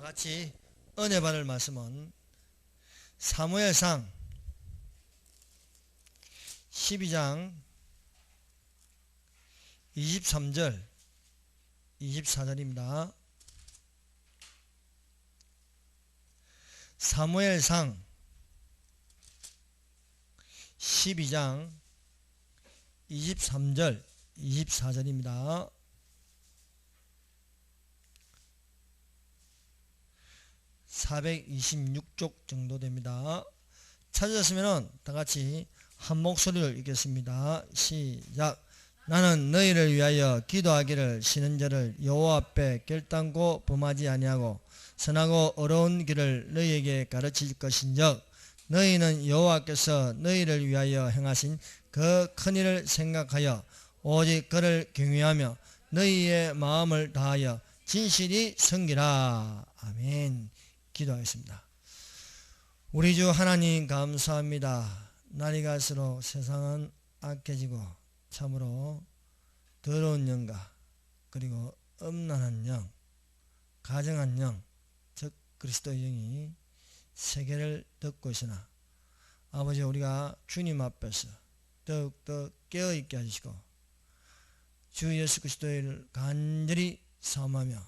같이 은혜 받을 말씀은 사무엘상 12장 23절 24절입니다. 사무엘상 12장 23절 24절입니다. (426쪽) 정도 됩니다. 찾으셨으면 다같이 한 목소리를 읽겠습니다. 시작. 나는 너희를 위하여 기도하기를 쉬는 자를 여호와 앞에 결단코 범하지 아니하고 선하고 어려운 길을 너희에게 가르칠 것인즉 너희는 여호와께서 너희를 위하여 행하신 그 큰일을 생각하여 오직 그를 경외하며 너희의 마음을 다하여 진실이 섬기라. 아멘. 기도하겠습니다. 우리 주 하나님 감사합니다. 날이 갈수록 세상은 악해지고 참으로 더러운 영과 그리고 음란한 영, 가증한 영, 즉 그리스도의 영이 세계를 덮고 있으나 아버지, 우리가 주님 앞에서 더욱더 깨어있게 하시고 주 예수 그리스도를 간절히 사모하며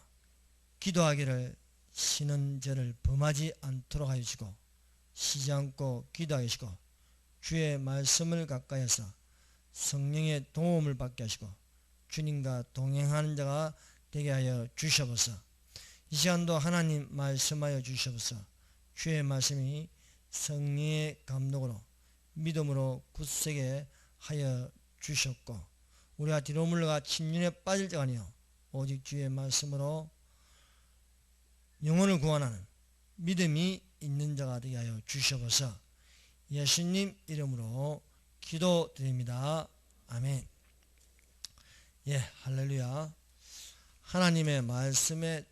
기도하기를 쉬는 죄를 범하지 않도록 하시고 쉬지 않고 기도하게 하시고 주의 말씀을 가까이해서 성령의 도움을 받게 하시고 주님과 동행하는 자가 되게 하여 주시옵소서. 이 시간도 하나님 말씀하여 주시옵소서. 주의 말씀이 성령의 감독으로 믿음으로 굳세게 하여 주셨고 우리가 뒤로 물러가 침륜에 빠질 자가 아니요 오직 주의 말씀으로 영혼을 구원하는 믿음이 있는 자가 되게 하여 주시옵소서. 예수님 이름으로 기도드립니다. 아멘. 예, 할렐루야. 하나님의 말씀의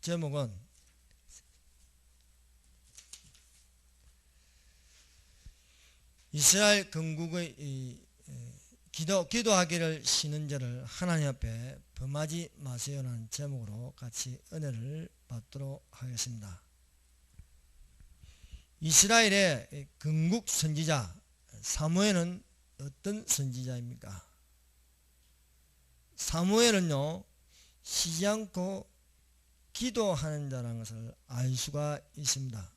제목은 이스라엘 건국의 기도하기를 쉬는 자를 하나님 앞에 범하지 마세요라는 제목으로 같이 은혜를 받도록 하겠습니다. 이스라엘의 건국 선지자 사무엘은 어떤 선지자입니까? 사무엘은요, 쉬지 않고 기도하는 자라는 것을 알 수가 있습니다.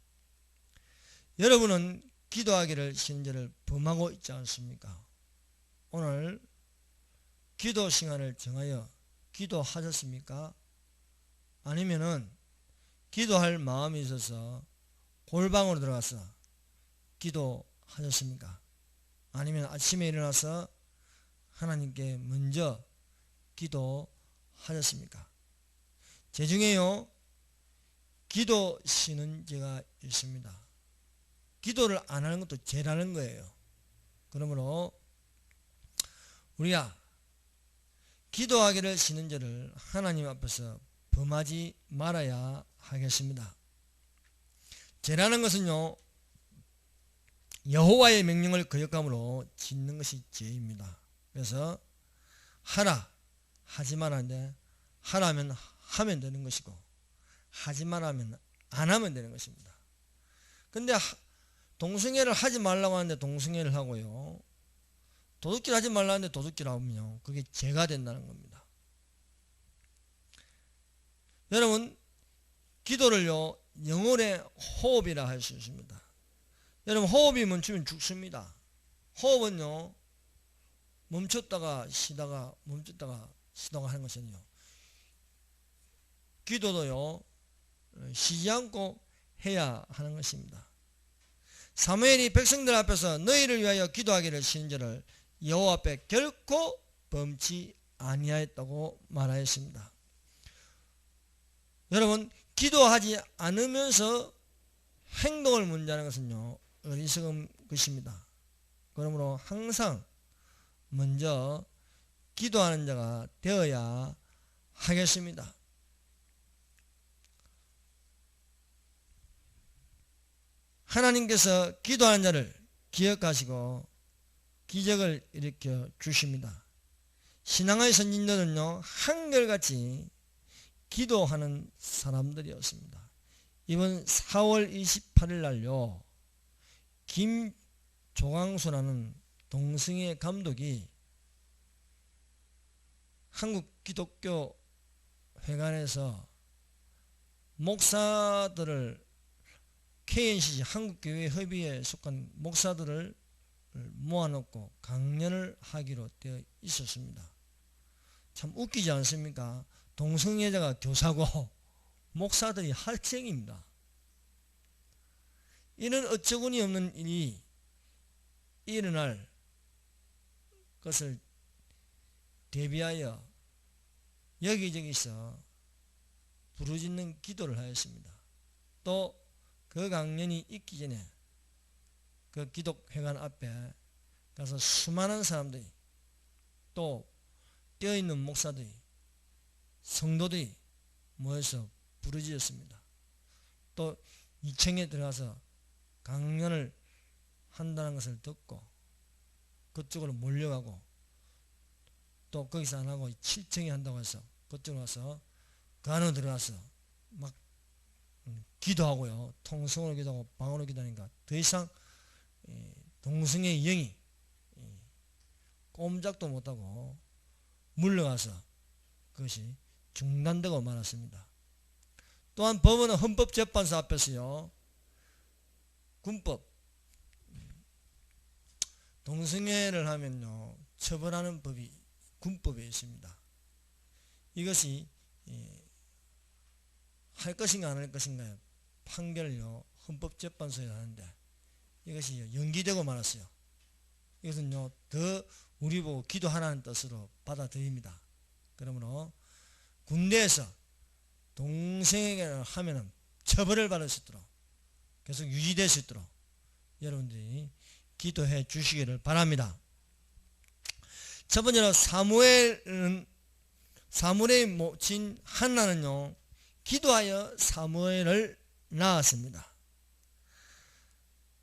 여러분은 기도하기를 쉬는 자를 범하고 있지 않습니까? 오늘 기도 시간을 정하여 기도하셨습니까? 아니면은 기도할 마음이 있어서 골방으로 들어가서 기도하셨습니까? 아니면 아침에 일어나서 하나님께 먼저 기도하셨습니까? 제 중에요, 기도 쉬는 죄가 있습니다. 기도를 안 하는 것도 죄라는 거예요. 그러므로 우리가 기도하기를 쉬는 죄를 하나님 앞에서 범하지 말아야 하겠습니다. 죄라는 것은요, 여호와의 명령을 거역함으로 짓는 것이 죄입니다. 그래서 하라 하지 말았는데 하라면 하면 되는 것이고 하지 말라면 안 하면 되는 것입니다. 근데 동성애를 하지 말라고 하는데 동성애를 하고요, 도둑질 하지 말라는데 도둑질 하면요, 그게 죄가 된다는 겁니다. 여러분, 기도를요, 영혼의 호흡이라 할 수 있습니다. 여러분, 호흡이 멈추면 죽습니다. 호흡은요, 멈췄다가 쉬다가 멈췄다가 쉬다가 하는 것은요, 기도도요, 쉬지 않고 해야 하는 것입니다. 사무엘이 백성들 앞에서 너희를 위하여 기도하기를 쉬는 자를 여호와 앞에 결코 범치 아니하였다고 말하였습니다. 여러분, 기도하지 않으면서 행동을 문제하는 것은요, 어리석은 것입니다. 그러므로 항상 먼저 기도하는 자가 되어야 하겠습니다. 하나님께서 기도하는 자를 기억하시고 기적을 일으켜 주십니다. 신앙의 선진들은요, 한결같이 기도하는 사람들이었습니다. 이번 4월 28일 날요, 김조광수라는 동성애 감독이 한국 기독교 회관에서 목사들을 KNCC 한국교회 협의회에 속한 목사들을 모아놓고 강연을 하기로 되어 있었습니다. 참 웃기지 않습니까? 동성애자가 교사고 목사들이 학생입니다. 이는 어처구니 없는 일이 일어날 것을 대비하여 여기저기서 부르짖는 기도를 하였습니다. 또 그 강연이 있기 전에 그 기독회관 앞에 가서 수많은 사람들이, 또 뛰어있는 목사들이, 성도들이 모여서 부르짖었습니다. 또 2층에 들어가서 강연을 한다는 것을 듣고 그쪽으로 몰려가고, 또 거기서 안 하고 7층에 한다고 해서 그쪽으로 가서 그 안으로 들어가서 막 기도하고요, 통성으로 기도하고 방언으로 기도하니까 더 이상 동성애의 영이 꼼짝도 못하고 물러가서 그것이 중단되고 말았습니다. 또한 법원은 헌법재판소 앞에서요, 군법, 동성애를 하면요 처벌하는 법이 군법에 있습니다. 이것이 할 것인가 안 할 것인가 판결을요 헌법재판소에 하는데 이것이 연기되고 말았어요. 이것은요 더 우리 보고 기도하라는 뜻으로 받아들입니다. 그러므로 군대에서 동성애를 하면은 처벌을 받을 수 있도록, 계속 유지될 수 있도록 여러분들이 기도해 주시기를 바랍니다. 첫 번째로 사무엘의 모친 한나는요 기도하여 사무엘을 낳았습니다.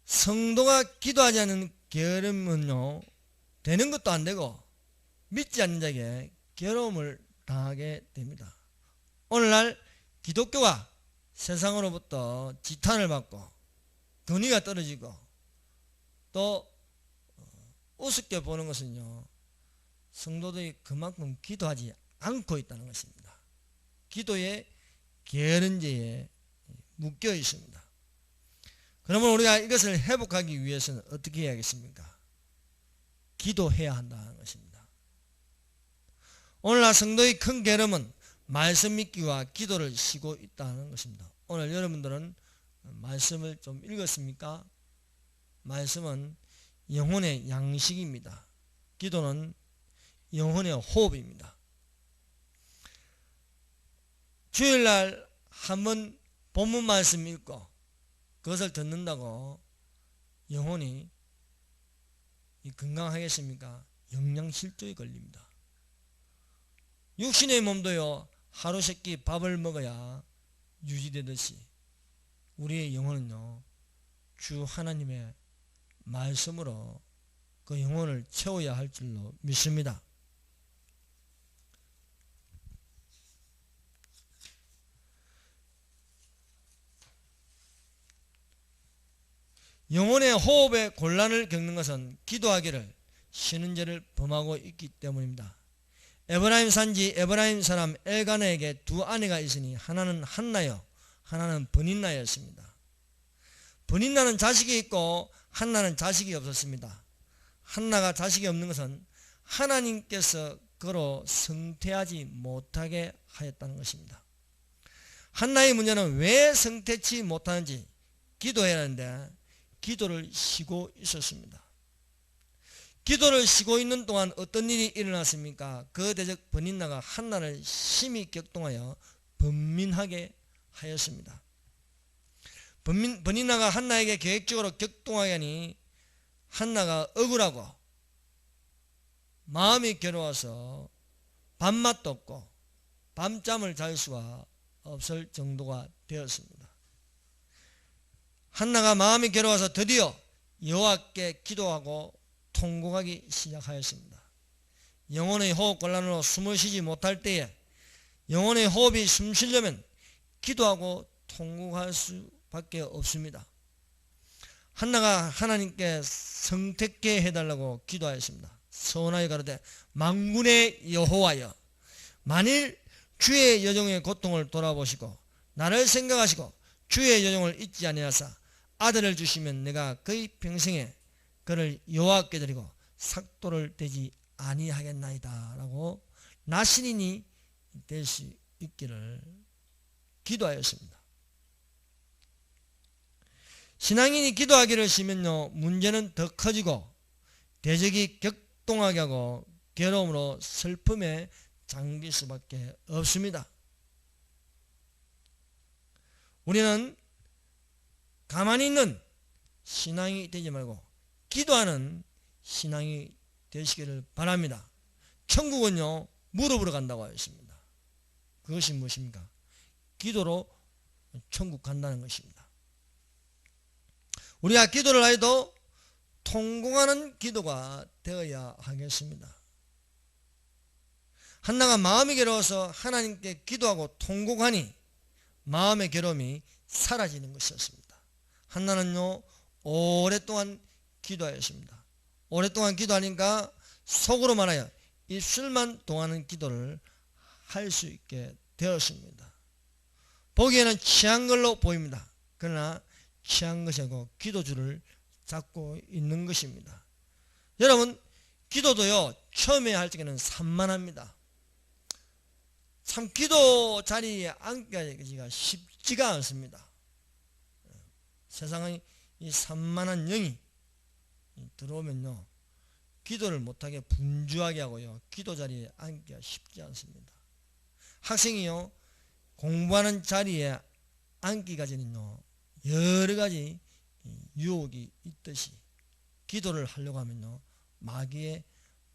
성도가 기도하지 않는 게으름은요 되는 것도 안 되고 믿지 않는 자에게 괴로움을 당하게 됩니다. 오늘날 기독교가 세상으로부터 지탄을 받고 권위가 떨어지고 또 우습게 보는 것은요 성도들이 그만큼 기도하지 않고 있다는 것입니다. 기도의 게으른지에 묶여 있습니다. 그러면 우리가 이것을 회복하기 위해서는 어떻게 해야겠습니까? 기도해야 한다는 것입니다. 오늘날 성도의 큰 게으름은 말씀 믿기와 기도를 쉬고 있다는 것입니다. 오늘 여러분들은 말씀을 좀 읽었습니까? 말씀은 영혼의 양식입니다. 기도는 영혼의 호흡입니다. 주일날 한번 본문 말씀 읽고 그것을 듣는다고 영혼이 건강하겠습니까? 영양실조에 걸립니다. 육신의 몸도요 하루 세끼 밥을 먹어야 유지되듯이 우리의 영혼은요 주 하나님의 말씀으로 그 영혼을 채워야 할 줄로 믿습니다. 영혼의 호흡에 곤란을 겪는 것은 기도하기를 쉬는 죄를 범하고 있기 때문입니다. 에브라임 산지 에브라임 사람 엘가나에게 두 아내가 있으니 하나는 한나요 하나는 브닌나였습니다. 브닌나는 자식이 있고 한나는 자식이 없었습니다. 한나가 자식이 없는 것은 하나님께서 그로 성태하지 못하게 하였다는 것입니다. 한나의 문제는 왜 성태치 못하는지 기도해야 하는데 기도를 쉬고 있었습니다. 기도를 쉬고 있는 동안 어떤 일이 일어났습니까? 그 대적 브닌나가 한나를 심히 격동하여 번민하게 하였습니다. 브닌나가 한나에게 계획적으로 격동하게 하니 한나가 억울하고 마음이 괴로워서 밥맛도 없고 밤잠을 잘 수가 없을 정도가 되었습니다. 한나가 마음이 괴로워서 드디어 여호와께 기도하고 통곡하기 시작하였습니다. 영혼의 호흡 곤란으로 숨을 쉬지 못할 때에 영혼의 호흡이 숨쉬려면 기도하고 통곡할 수밖에 없습니다. 한나가 하나님께 성택케 해달라고 기도하였습니다. 서원하여 가로되 만군의 여호와여, 만일 주의 여종의 고통을 돌아보시고 나를 생각하시고 주의 여종을 잊지 아니하사 아들을 주시면 내가 그의 평생에 그를 여호와께 드리고 삭도를 대지 아니하겠나이다 라고 나신인이 될 수 있기를 기도하였습니다. 신앙인이 기도하기를 쉬면요, 문제는 더 커지고 대적이 격동하게 하고 괴로움으로 슬픔에 잠길 수밖에 없습니다. 우리는 가만히 있는 신앙이 되지 말고 기도하는 신앙이 되시기를 바랍니다. 천국은요, 무릎으로 간다고 하였습니다. 그것이 무엇입니까? 기도로 천국 간다는 것입니다. 우리가 기도를 해도 통곡하는 기도가 되어야 하겠습니다. 한나가 마음이 괴로워서 하나님께 기도하고 통곡하니 마음의 괴로움이 사라지는 것이었습니다. 한나는요, 오랫동안 기도하였습니다. 오랫동안 기도하니까 속으로 말하여 입술만 동하는 기도를 할 수 있게 되었습니다. 보기에는 취한 걸로 보입니다. 그러나 취한 것이 아니고 기도줄을 잡고 있는 것입니다. 여러분, 기도도요, 처음에 할 적에는 산만합니다. 참 기도 자리에 앉기가 쉽지가 않습니다. 세상의 이 산만한 영이 들어오면요, 기도를 못하게 분주하게 하고요, 기도 자리에 앉기가 쉽지 않습니다. 학생이요, 공부하는 자리에 앉기가 전에는요, 여러 가지 유혹이 있듯이 기도를 하려고 하면요, 마귀의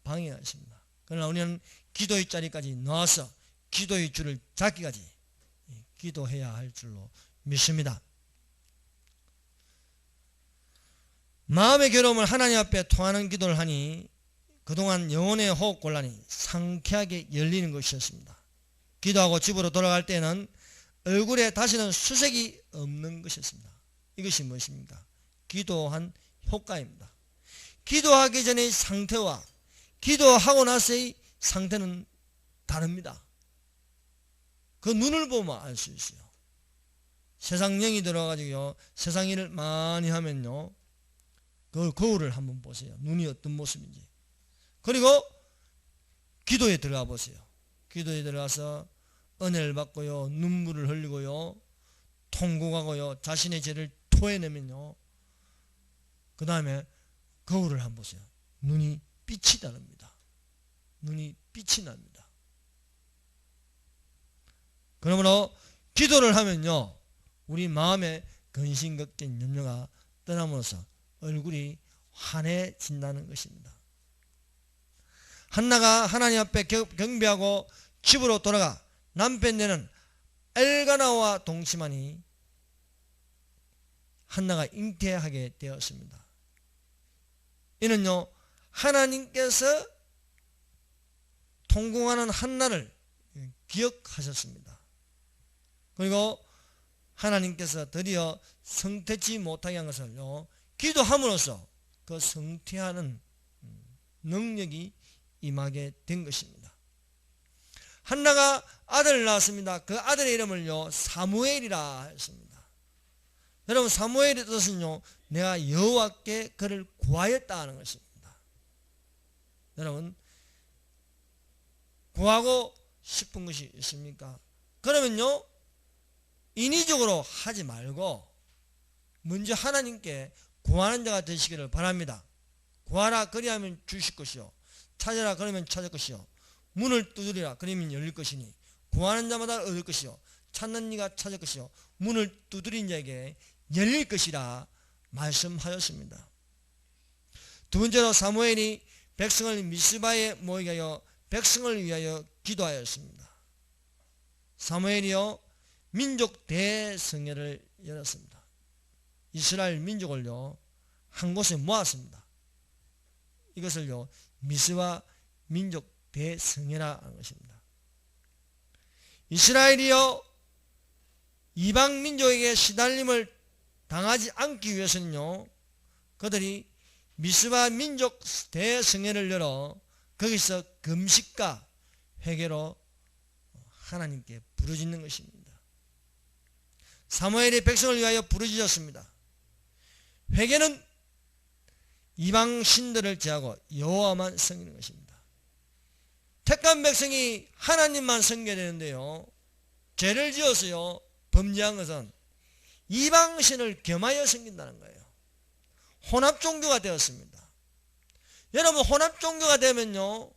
방해가 있습니다. 그러나 우리는 기도의 자리까지 나와서 기도의 줄을 잡기까지 기도해야 할 줄로 믿습니다. 마음의 괴로움을 하나님 앞에 토하는 기도를 하니 그동안 영혼의 호흡곤란이 상쾌하게 열리는 것이었습니다. 기도하고 집으로 돌아갈 때는 얼굴에 다시는 수색이 없는 것이었습니다. 이것이 무엇입니까? 기도한 효과입니다. 기도하기 전의 상태와 기도하고 나서의 상태는 다릅니다. 그 눈을 보면 알 수 있어요. 세상 영이 들어가지고 세상 일을 많이 하면요, 그 거울을 한번 보세요. 눈이 어떤 모습인지. 그리고 기도에 들어가 보세요. 기도에 들어가서 은혜를 받고요, 눈물을 흘리고요, 통곡하고요, 자신의 죄를 토해내면요, 그 다음에 거울을 한번 보세요. 눈이 빛이 다릅니다. 눈이 빛이 납니다. 그러므로 기도를 하면요, 우리 마음에 근심, 걱정, 염려가 떠남으로써 얼굴이 환해진다는 것입니다. 한나가 하나님 앞에 경배하고 집으로 돌아가 남편네는 엘가나와 동침하니 한나가 잉태하게 되었습니다. 이는요, 하나님께서 통곡하는 한나를 기억하셨습니다. 그리고 하나님께서 드디어 성태치 못하게 한 것을요, 기도함으로써 그 성태하는 능력이 임하게 된 것입니다. 한나가 아들을 낳았습니다. 그 아들의 이름을요, 사무엘이라 했습니다. 여러분, 사무엘의 뜻은요, 내가 여호와께 그를 구하였다 하는 것입니다. 여러분, 구하고 싶은 것이 있습니까? 그러면요, 인위적으로 하지 말고 먼저 하나님께 구하는 자가 되시기를 바랍니다. 구하라 그리하면 주실 것이요, 찾으라 그러면 찾을 것이요, 문을 두드리라 그러면 열릴 것이니 구하는 자마다 얻을 것이요 찾는 이가 찾을 것이요 문을 두드린 자에게 열릴 것이라 말씀하였습니다. 두 번째로 사무엘이 백성을 미스바에 모이게 하여 백성을 위하여 기도하였습니다. 사무엘이요, 민족 대성회를 열었습니다. 이스라엘 민족을요, 한 곳에 모았습니다. 이것을요, 미스바 민족 대성회라 하는 것입니다. 이스라엘이여 이방 민족에게 시달림을 당하지 않기 위해서는요, 그들이 미스바 민족 대성회를 열어 거기서 금식과 회개로 하나님께 부르짖는 것입니다. 사무엘이 백성을 위하여 부르짖었습니다. 회개는 이방 신들을 제하고 여호와만 섬기는 것입니다. 택한 백성이 하나님만 섬겨야 되는데요, 죄를 지어서요 범죄한 것은 이방 신을 겸하여 섬긴다는 거예요. 혼합 종교가 되었습니다. 여러분, 혼합 종교가 되면요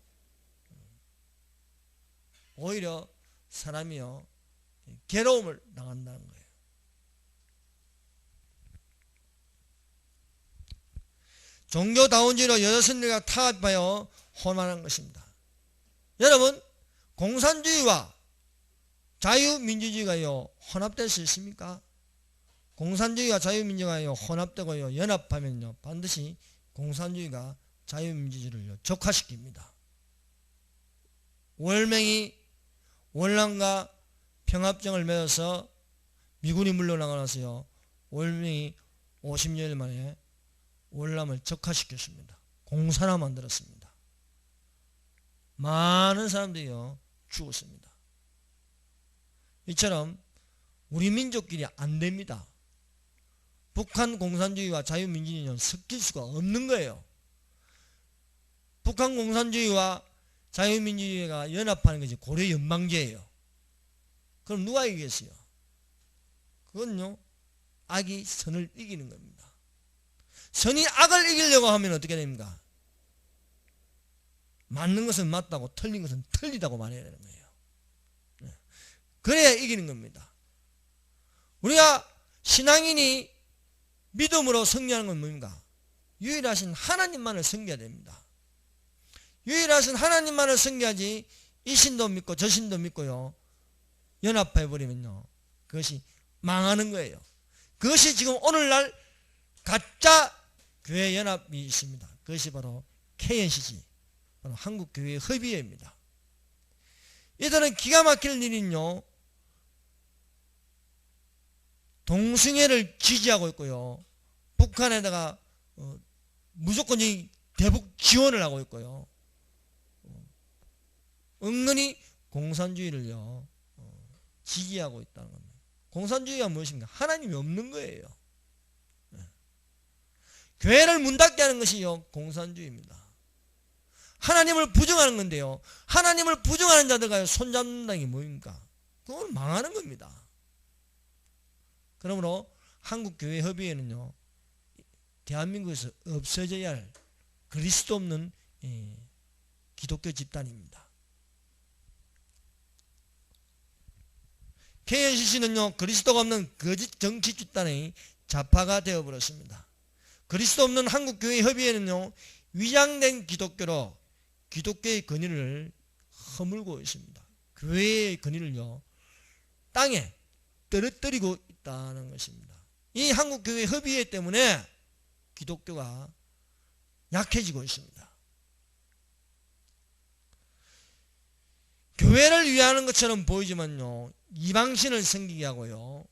오히려 사람이요 괴로움을 당한다는 거예요. 종교다운주의로 여자선들과 타협하여 혼란한 것입니다. 여러분, 공산주의와 자유민주주의가요 혼합될 수 있습니까? 공산주의와 자유민주주의가 혼합되고요 연합하면요 반드시 공산주의가 자유민주주의를 적화시킵니다. 월맹이 월남과 평합정을 맺어서 미군이 물러나가서요 월맹이 50년 만에 월남을 적화시켰습니다. 공산화 만들었습니다. 많은 사람들이요 죽었습니다. 이처럼 우리 민족끼리 안 됩니다. 북한 공산주의와 자유민주주의는 섞일 수가 없는 거예요. 북한 공산주의와 자유민주주의가 연합하는 것이 고려 연방제예요. 그럼 누가 이기겠어요? 그건요 악이 선을 이기는 겁니다. 선이 악을 이기려고 하면 어떻게 됩니까? 맞는 것은 맞다고 틀린 것은 틀리다고 말해야 되는 거예요. 그래야 이기는 겁니다. 우리가 신앙인이 믿음으로 승리하는 건 뭡니까? 유일하신 하나님만을 섬겨야 됩니다. 유일하신 하나님만을 섬겨야지 이 신도 믿고 저 신도 믿고요 연합해버리면요 그것이 망하는 거예요. 그것이 지금 오늘날 가짜 교회 연합이 있습니다. 그것이 바로 KNCC, 바로 한국교회 협의회입니다. 이들은 기가 막힐 일은요 동성애를 지지하고 있고요 북한에다가 무조건적인 대북 지원을 하고 있고요 은근히 공산주의를요 지지하고 있다는 겁니다. 공산주의가 무엇입니까? 하나님이 없는 거예요. 교회를 문 닫게 하는 것이요 공산주의입니다. 하나님을 부정하는 건데요 하나님을 부정하는 자들과 손잡는다는 게 뭡니까? 그건 망하는 겁니다. 그러므로 한국교회협의회는요 대한민국에서 없어져야 할 그리스도 없는 기독교 집단입니다. KNCC는요 그리스도가 없는 거짓 정치 집단의 좌파가 되어버렸습니다. 그리스도 없는 한국교회협의회는요 위장된 기독교로 기독교의 권위를 허물고 있습니다. 교회의 권위를요 땅에 떨어뜨리고 있다는 것입니다. 이 한국교회협의회 때문에 기독교가 약해지고 있습니다. 교회를 위하는 것처럼 보이지만요 이방신을 섬기게 하고요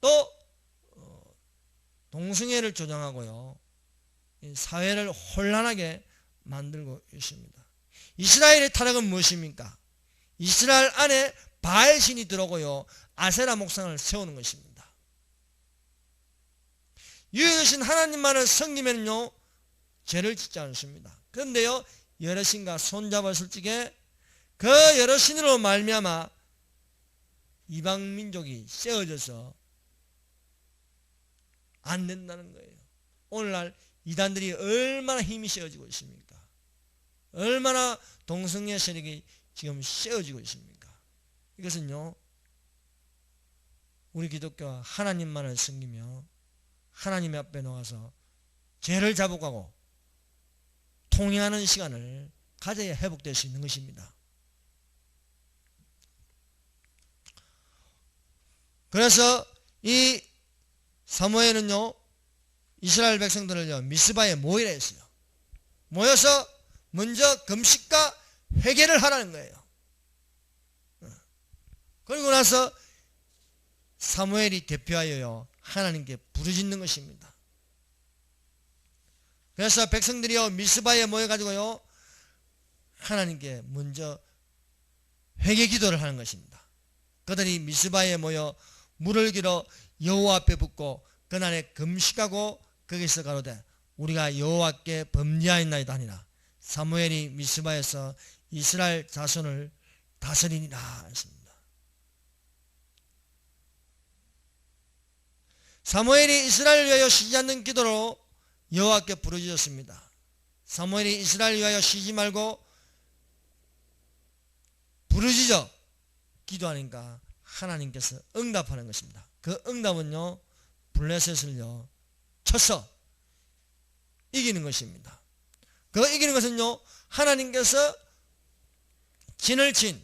또 동성애를 조장하고요 사회를 혼란하게 만들고 있습니다. 이스라엘의 타락은 무엇입니까? 이스라엘 안에 바알신이 들어오고요 아세라 목상을 세우는 것입니다. 유일하신 하나님만을 섬기면요 죄를 짓지 않습니다. 그런데요 여러 신과 손잡았을 적에 그 여러 신으로 말미암아 이방 민족이 씌어져서 안 된다는 거예요. 오늘날 이단들이 얼마나 힘이 씌어지고 있습니까? 얼마나 동성애 세력이 지금 씌어지고 있습니까? 이것은요 우리 기독교가 하나님만을 섬기며 하나님 앞에 나가서 죄를 자복하고 통행하는 시간을 가져야 회복될 수 있는 것입니다. 그래서 이 사무엘은요 이스라엘 백성들을요 미스바에 모이라 했어요. 모여서 먼저 금식과 회개를 하라는 거예요. 그리고 나서 사무엘이 대표하여요 하나님께 부르짖는 것입니다. 그래서 백성들이요 미스바에 모여가지고요 하나님께 먼저 회개 기도를 하는 것입니다. 그들이 미스바에 모여 물을 길어 여호와 앞에 붓고 그날에 금식하고 거기서 가로되 우리가 여호와께 범죄하였나이다 하니라. 사무엘이 미스바에서 이스라엘 자손을 다스리니라 했습니다. 사무엘이 이스라엘을 위하여 쉬지 않는 기도로 여호와께 부르짖었습니다. 사무엘이 이스라엘을 위하여 쉬지 말고 부르짖어 기도하니까 하나님께서 응답하는 것입니다. 그 응답은요 블레셋을요 쳐서 이기는 것입니다. 그 이기는 것은요 하나님께서 진을 친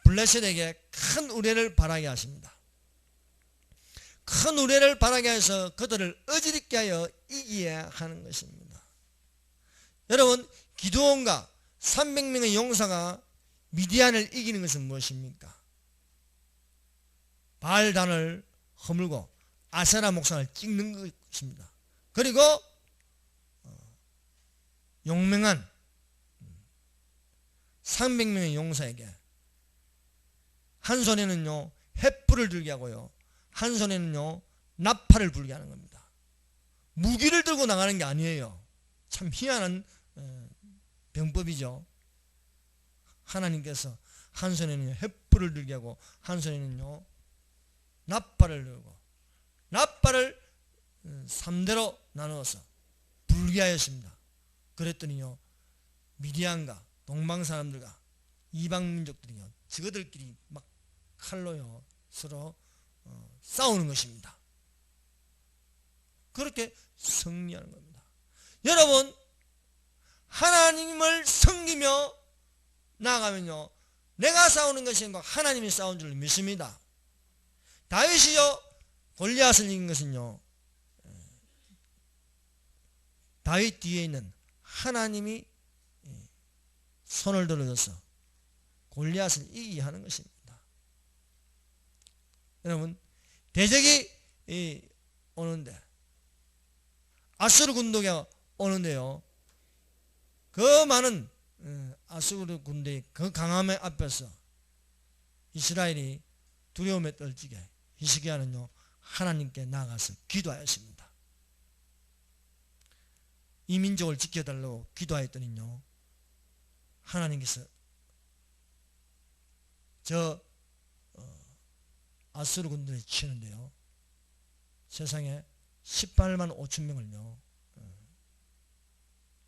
블레셋에게 큰 우레를 바라게 하십니다. 큰 우레를 바라게 해서 그들을 어지럽게 하여 이기게 하는 것입니다. 여러분 기드온과 300명의 용사가 미디안을 이기는 것은 무엇입니까? 바알단을 허물고 아세라 목상을 찍는 것입니다. 그리고 용맹한 300명의 용사에게 한 손에는요 횃불을 들게 하고요 한 손에는요 나팔을 불게 하는 겁니다. 무기를 들고 나가는 게 아니에요. 참 희한한 병법이죠. 하나님께서 한 손에는 횃불을 들게 하고 한 손에는요 나팔을 들고 나팔을 3대로 나누어서 불게 하였습니다. 그랬더니요 미디안과 동방 사람들과 이방 민족들이요 저들끼리 막 칼로요 서로 싸우는 것입니다. 그렇게 승리하는 겁니다. 여러분 하나님을 섬기며 나아가면요 내가 싸우는 것이 아니고 하나님이 싸운 줄 믿습니다. 다윗이요 골리앗을 이긴 것은요 다윗 뒤에 있는 하나님이 손을 들어줘서 골리앗을 이기게 하는 것입니다. 여러분 대적이 오는데 아수르 군대가 오는데요 그 많은 아수르 군대의 그 강함 앞에서 이스라엘이 두려움에 떨지게 히스기야는요 하나님께 나가서 기도하였습니다. 이 민족을 지켜달라고 기도하였더니요 하나님께서 저 아수르 군대를 치는데요 세상에 18만 5천 명을요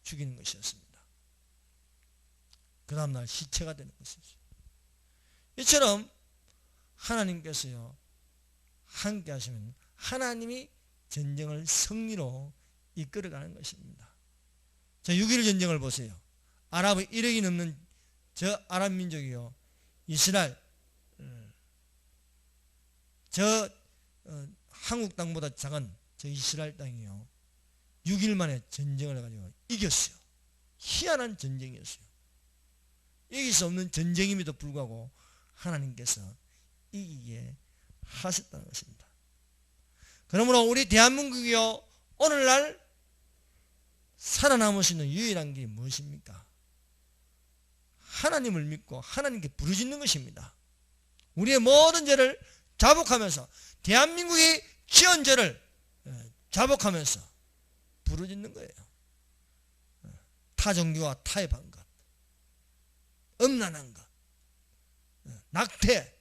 죽이는 것이었습니다. 그 다음날 시체가 되는 것이죠. 이처럼 하나님께서요 함께 하시면 하나님이 전쟁을 승리로 이끌어가는 것입니다. 자 6.1 전쟁을 보세요. 아랍의 1억이 넘는 저 아랍 민족이요 이스라엘 저 한국 땅보다 작은 저 이스라엘 땅이요 6일 만에 전쟁을 해가지고 이겼어요. 희한한 전쟁이었어요. 이길 수 없는 전쟁임에도 불구하고 하나님께서 이기게 하셨다는 것입니다. 그러므로 우리 대한민국이요 오늘날 살아남을 수 있는 유일한 게 무엇입니까? 하나님을 믿고 하나님께 부르짖는 것입니다. 우리의 모든 죄를 자복하면서 대한민국이 지은 죄를 자복하면서 부르짖는 거예요. 타종교와 타협한 것, 음란한 것, 낙태,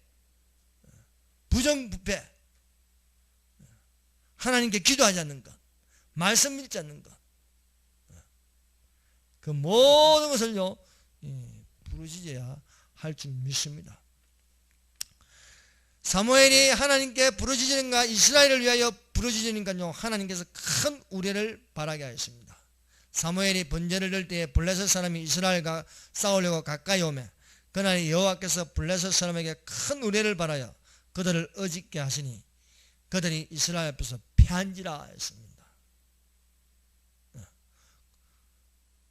부정부패, 하나님께 기도하지 않는 것, 말씀 믿지 않는 것, 그 모든 것을요 부르짖어야 할 줄 믿습니다. 사무엘이 하나님께 부르짖으니까 이스라엘을 위하여 부르짖으니까요 하나님께서 큰 우레를 바라게 하였습니다. 사무엘이 번제를 들 때에 블레셋 사람이 이스라엘과 싸우려고 가까이 오매 그날 여호와께서 블레셋 사람에게 큰 우레를 바라여 그들을 어짓게 하시니 그들이 이스라엘 앞에서 패한지라 했습니다.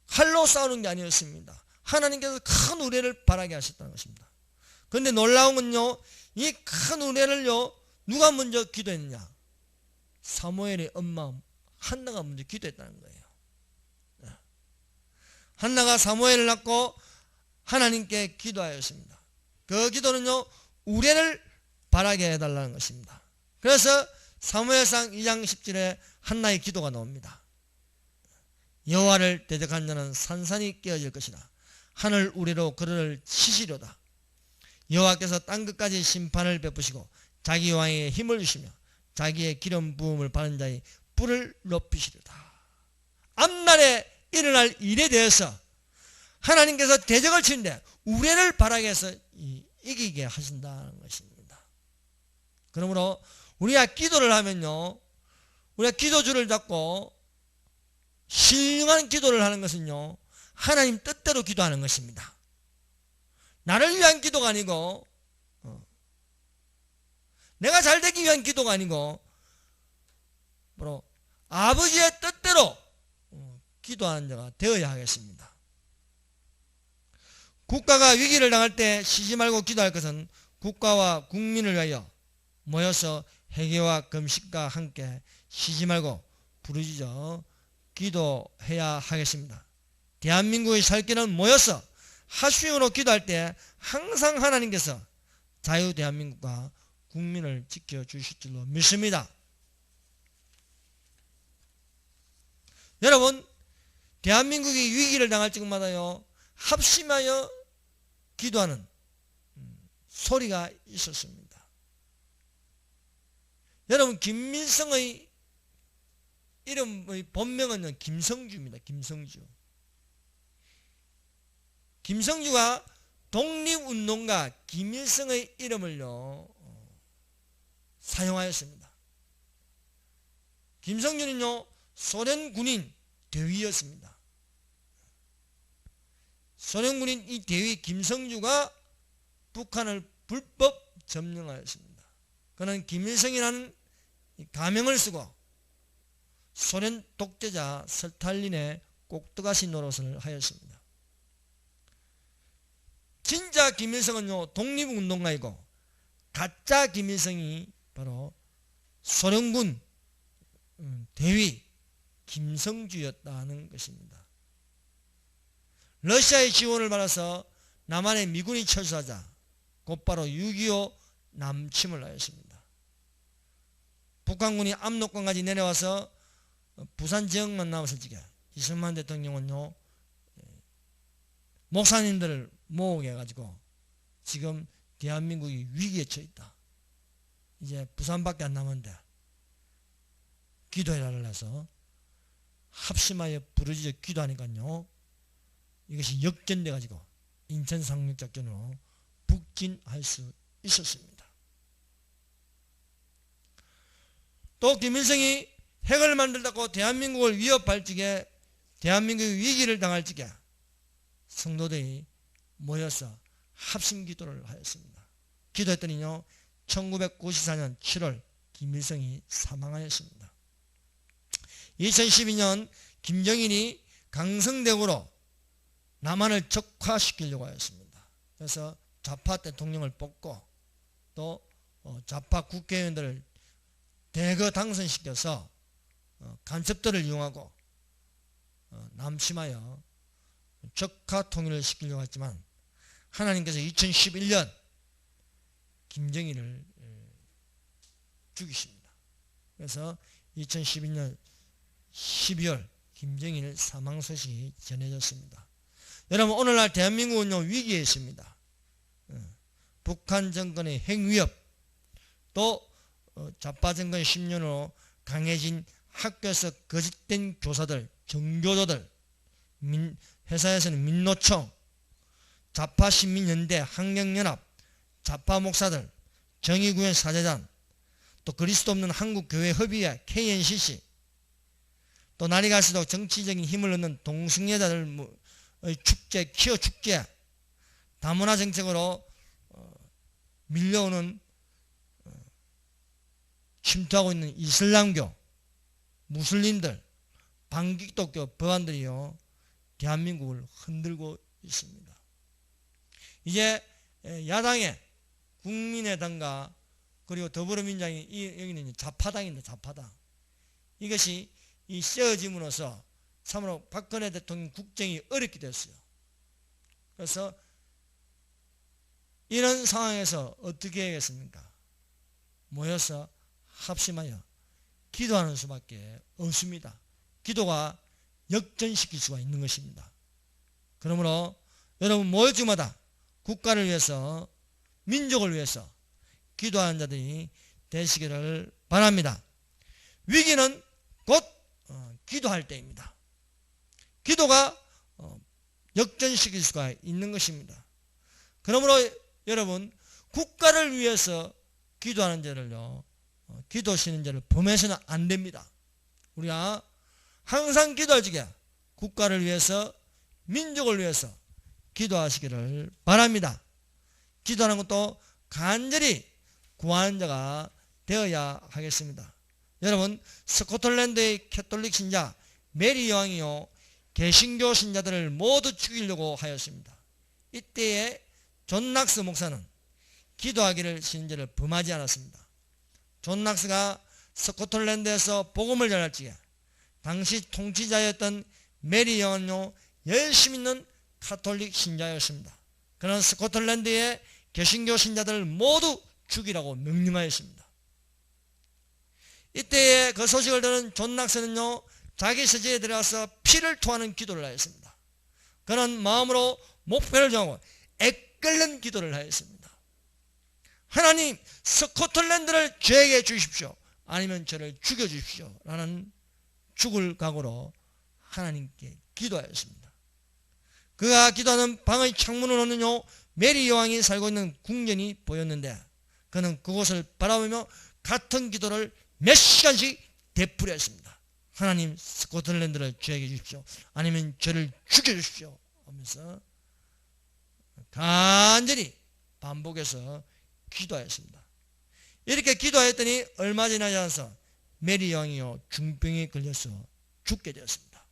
칼로 싸우는 게 아니었습니다. 하나님께서 큰 우레를 바라게 하셨다는 것입니다. 그런데 놀라운 건요 이 큰 우레를요 누가 먼저 기도했느냐? 사무엘의 엄마 한나가 먼저 기도했다는 거예요. 한나가 사무엘을 낳고 하나님께 기도하였습니다. 그 기도는요 우레를 바라게 해달라는 것입니다. 그래서 사무엘상 2장 10절에 한나의 기도가 나옵니다. 여호와를 대적한 자는 산산이 깨어질 것이라. 하늘 우레로 그를 치시려다. 여호와께서 땅끝까지 심판을 베푸시고 자기 왕에게 힘을 주시며 자기의 기름 부음을 받은 자의 뿔을 높이시려다. 앞날에 일어날 일에 대해서 하나님께서 대적을 치는데 우레를 바라게 해서 이기게 하신다는 것입니다. 그러므로 우리가 기도를 하면요, 우리가 기도줄을 잡고 신령한 기도를 하는 것은요 하나님 뜻대로 기도하는 것입니다. 나를 위한 기도가 아니고 내가 잘되기 위한 기도가 아니고 바로 아버지의 뜻대로 기도하는 자가 되어야 하겠습니다. 국가가 위기를 당할 때 쉬지 말고 기도할 것은 국가와 국민을 위하여 모여서 회개와 금식과 함께 쉬지 말고 부르짖어 기도해야 하겠습니다. 대한민국의 살길은 모여서 하수영으로 기도할 때 항상 하나님께서 자유 대한민국과 국민을 지켜주실 줄로 믿습니다. 여러분, 대한민국이 위기를 당할 적마다요 합심하여 기도하는 소리가 있었습니다. 여러분, 김일성의 이름의 본명은 김성주입니다. 김성주. 김성주가 독립운동가 김일성의 이름을요 사용하였습니다. 김성주는요 소련 군인 대위였습니다. 소련 군인 이 대위 김성주가 북한을 불법 점령하였습니다. 그는 김일성이라는 가명을 쓰고 소련 독재자 스탈린의 꼭두가시 노릇을 하였습니다. 진짜 김일성은요 독립운동가이고 가짜 김일성이 바로 소련군 대위 김성주였다는 것입니다. 러시아의 지원을 받아서 남한에 미군이 철수하자 곧바로 6.25 남침을 하였습니다. 북한군이 압록강까지 내려와서 부산 지역만 남았을 적에 이승만 대통령은요 목사님들을 모으게 해가지고 지금 대한민국이 위기에 처했다. 이제 부산밖에 안 남았는데 기도해달라 해서 합심하여 부르짖어 기도하니까요 이것이 역전돼 가지고 인천 상륙작전으로 북진할 수 있었습니다. 또 김일성이 핵을 만들다고 대한민국을 위협할 적에 대한민국이 위기를 당할 적에 성도들이 모여서 합심 기도를 하였습니다. 기도했더니요 1994년 7월 김일성이 사망하였습니다. 2012년 김정일이 강성대구로 남한을 적화시키려고 하였습니다. 그래서 좌파 대통령을 뽑고 또 좌파 국회의원들을 대거 당선시켜서 간첩들을 이용하고 남침하여 적화 통일을 시키려고 했지만 하나님께서 2011년 김정일을 죽이십니다. 그래서 2012년 12월 김정일 사망 소식이 전해졌습니다. 여러분, 오늘날 대한민국은요 위기에 있습니다. 북한 정권의 핵위협, 또 좌파 정권 10년으로 강해진 학교에서 거짓된 교사들, 정교조들, 회사에서는 민노총, 좌파 시민연대, 환경연합, 좌파 목사들, 정의구현 사제단, 또 그리스도 없는 한국교회협의회 KNCC, 또 날이 갈수록 정치적인 힘을 얻는 동성애자들의 축제, 키어 축제, 다문화 정책으로 밀려오는 침투하고 있는 이슬람교, 무슬림들, 반기독교 법안들이요 대한민국을 흔들고 있습니다. 이제 야당의 국민의당과 그리고 더불어민주당이 여기는 좌파당입니다. 좌파당. 이것이 이 씌어짐으로써 참으로 박근혜 대통령 국정이 어렵게 됐어요. 그래서 이런 상황에서 어떻게 해야겠습니까? 모여서 합심하여 기도하는 수밖에 없습니다. 기도가 역전시킬 수가 있는 것입니다. 그러므로 여러분 모일 때마다 국가를 위해서 민족을 위해서 기도하는 자들이 되시기를 바랍니다. 위기는 곧 기도할 때입니다. 기도가 역전시킬 수가 있는 것입니다. 그러므로 여러분 국가를 위해서 기도하는 자를요, 기도하시는 자를 범해서는 안 됩니다. 우리가 항상 기도할 적에 국가를 위해서 민족을 위해서 기도하시기를 바랍니다. 기도하는 것도 간절히 구하는 자가 되어야 하겠습니다. 여러분 스코틀랜드의 캐톨릭 신자 메리 여왕이요 개신교 신자들을 모두 죽이려고 하였습니다. 이때에 존 낙스 목사는 기도하기를 신자를 범하지 않았습니다. 존 낙스가 스코틀랜드에서 복음을 전할 적에 당시 통치자였던 메리 여왕은요 열심히 있는 카톨릭 신자였습니다. 그는 스코틀랜드의 개신교 신자들을 모두 죽이라고 명령하였습니다. 이때에 그 소식을 들은 존 낙스는요 자기 서재에 들어가서 피를 토하는 기도를 하였습니다. 그는 마음으로 목표를 정하고 애끓는 기도를 하였습니다. 하나님 스코틀랜드를 저에게 주십시오. 아니면 저를 죽여주십시오. 라는 죽을 각오로 하나님께 기도하였습니다. 그가 기도하는 방의 창문으로는요 메리 여왕이 살고 있는 궁전이 보였는데 그는 그곳을 바라보며 같은 기도를 몇 시간씩 되풀이했습니다. 하나님 스코틀랜드를 저에게 주십시오. 아니면 저를 죽여주십시오. 하면서 간절히 반복해서 기도하였습니다. 이렇게 기도하였더니 얼마 지나지 않아서 메리 여왕이요 중병에 걸려서 죽게 되었습니다.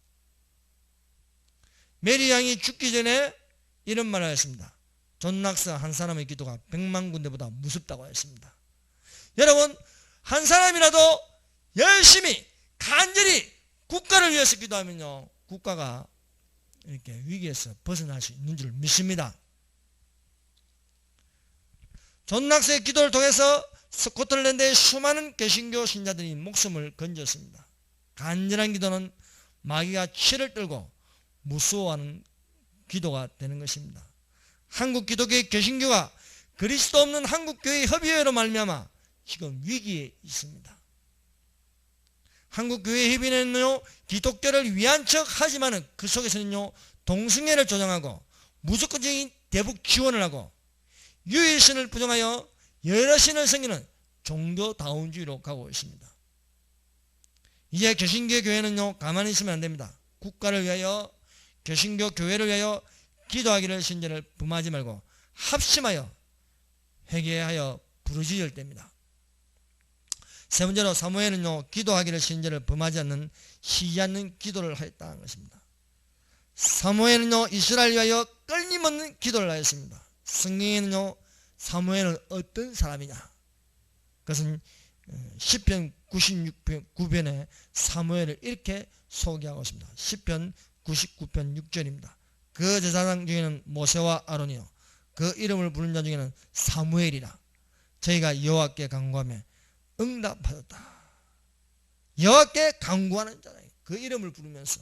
메리 여왕이 죽기 전에 이런 말을 하였습니다. 존 낙스 한 사람의 기도가 100만 군대보다 무섭다고 했습니다. 여러분 한 사람이라도 열심히 간절히 국가를 위해서 기도하면요 국가가 이렇게 위기에서 벗어날 수 있는 줄 믿습니다. 존 낙스의 기도를 통해서 스코틀랜드의 수많은 개신교 신자들이 목숨을 건졌습니다. 간절한 기도는 마귀가 치를 떨고 무서워하는 기도가 되는 것입니다. 한국 기독교의 개신교가 그리스도 없는 한국교회의 협의회로 말미암아 지금 위기에 있습니다. 한국교회 협의회는요 기독교를 위한 척 하지만 그 속에서는요 동성애를 조장하고 무조건적인 대북 지원을 하고 유일신을 부정하여 여러 신을 섬기는 종교다운주의로 가고 있습니다. 이제 개신교 교회는요 가만히 있으면 안 됩니다. 국가를 위하여 개신교 교회를 위하여 기도하기를 신자를 범하지 말고 합심하여 회개하여 부르짖을 때입니다. 세 번째로 사무엘은요 기도하기를 신자를 범하지 않는 쉬지 않는 기도를 하였다는 것입니다. 사무엘은요 이스라엘 위하여 끊임없는 기도를 하였습니다. 성경에는요 사무엘은 어떤 사람이냐, 그것은 시편 96편에 사무엘을 이렇게 소개하고 있습니다. 시편 99편 6절입니다. 그 제사장 중에는 모세와 아론이요 그 이름을 부르는 자 중에는 사무엘이라. 저희가 여호와께 간구하며 응답하였다. 여호와께 간구하는 자라요. 그 이름을 부르면서.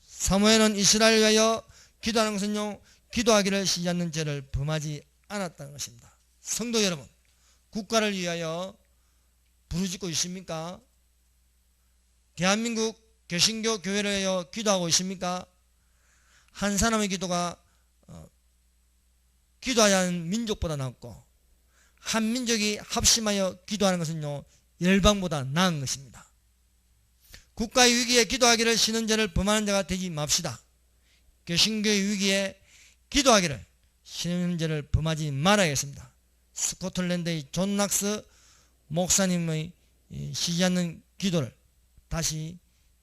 사무엘은 이스라엘 위하여 기도하는 것은요 기도하기를 쉬지 않는 죄를 범하지 않았다는 것입니다. 성도 여러분, 국가를 위하여 부르짖고 있습니까? 대한민국 개신교 교회를 위하여 기도하고 있습니까? 한 사람의 기도가 기도하지 않은 민족보다 낫고 한 민족이 합심하여 기도하는 것은요 열방보다 나은 것입니다. 국가의 위기에 기도하기를 쉬는 죄를 범하는 자가 되지 맙시다. 개신교의 위기에 기도하기를 쉬는 죄를 범하지 말아야겠습니다. 스코틀랜드의 존 낙스 목사님의 쉬지 않는 기도를 다시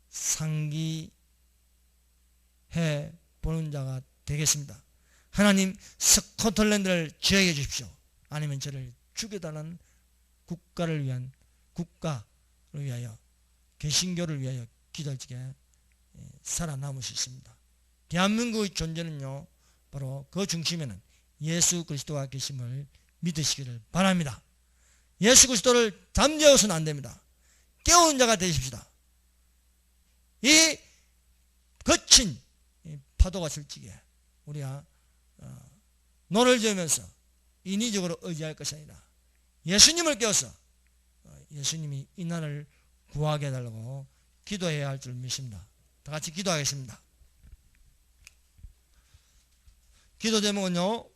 상기해 보는 자가 되겠습니다. 하나님 스코틀랜드를 지어해 주십시오. 아니면 저를 죽여달라는 국가를 위하여 개신교를 위하여 기도할 적에 살아남을 수 있습니다. 대한민국의 존재는요, 바로 그 중심에는 예수 그리스도가 계심을 믿으시기를 바랍니다. 예수 그리스도를 잠재워서는 안 됩니다. 깨우는 자가 되십시다. 이 거친 파도가 쓸 적에 우리가 노를 지으면서 인위적으로 의지할 것이 아니라 예수님을 깨워서 예수님이 이 나라를 구하게 해달라고 기도해야 할 줄 믿습니다. 다 같이 기도하겠습니다. 기도 제목은요,